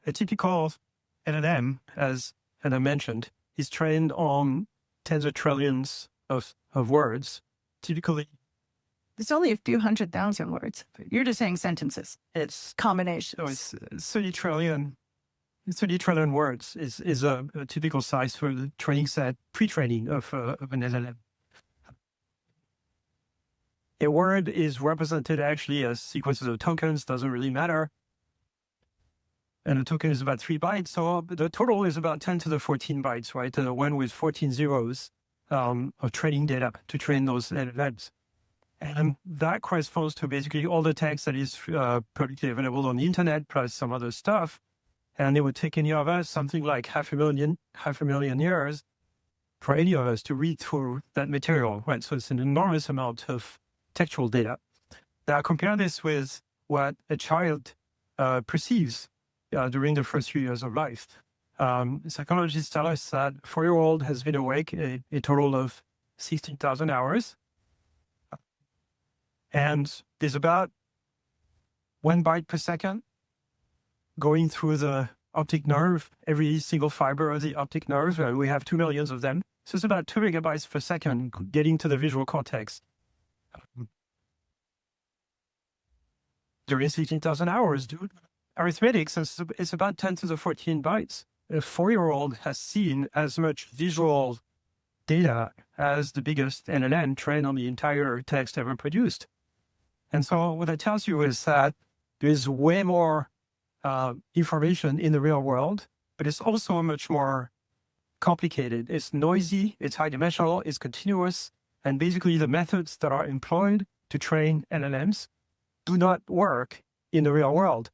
A typical LLM, as I mentioned, is trained on tens of trillions of words. Typically, It's only a few 100,000 words. You're just saying sentences. it's Combinations. so it's 30 trillion. 30 trillion words is a typical size for the training set, pre-training of an LLM. A word is represented actually as sequences of tokens, doesn't really matter. And a token is about 3 bytes. So the total is about 10 to the 14 bytes, right? One with 14 zeros of training data to train those LLMs. And that corresponds to basically all the text that is publicly available on the internet, plus some other stuff. And it would take any of us something like half a million years for any of us to read through that material, right? So it's an enormous amount of textual data. Now compare this with what a child perceives during the first few years of life. Psychologists tell us that a 4-year-old has been awake a total of 16,000 hours. And there's about 1 byte per second going through the optic nerve, every single fiber of the optic nerve. We have 2 million of them. So it's about 2 megabytes per second getting to the visual cortex. During 16,000 hours, dude. Arithmetics, it's about 10 to the 14 bytes. A 4-year-old has seen as much visual data as the biggest LLM trained on the entire text ever produced. And so what that tells you is that there's way more information in the real world, but it's also much more complicated. It's noisy, it's high-dimensional, it's continuous, and basically the methods that are employed to train LLMs do not work in the real world.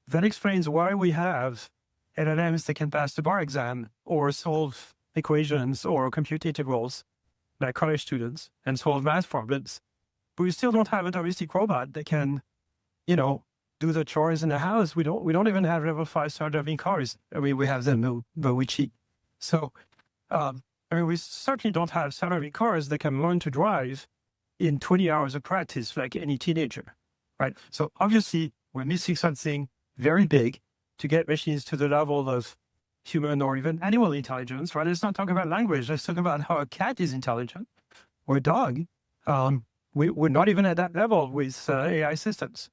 That explains why we have LLMs that can pass the bar exam or solve equations or compute integrals like college students and solve math problems. But we still don't have a domestic robot that can, do the chores in the house. We don't even have level 5 self-driving cars. I mean, we have them, but we cheat. So, we certainly don't have self-driving cars that can learn to drive in 20 hours of practice like any teenager, right? So obviously we're missing something very big to get machines to the level of human or even animal intelligence, right? Let's not talk about language. Let's talk about how a cat is intelligent or a dog. We're not even at that level with AI systems.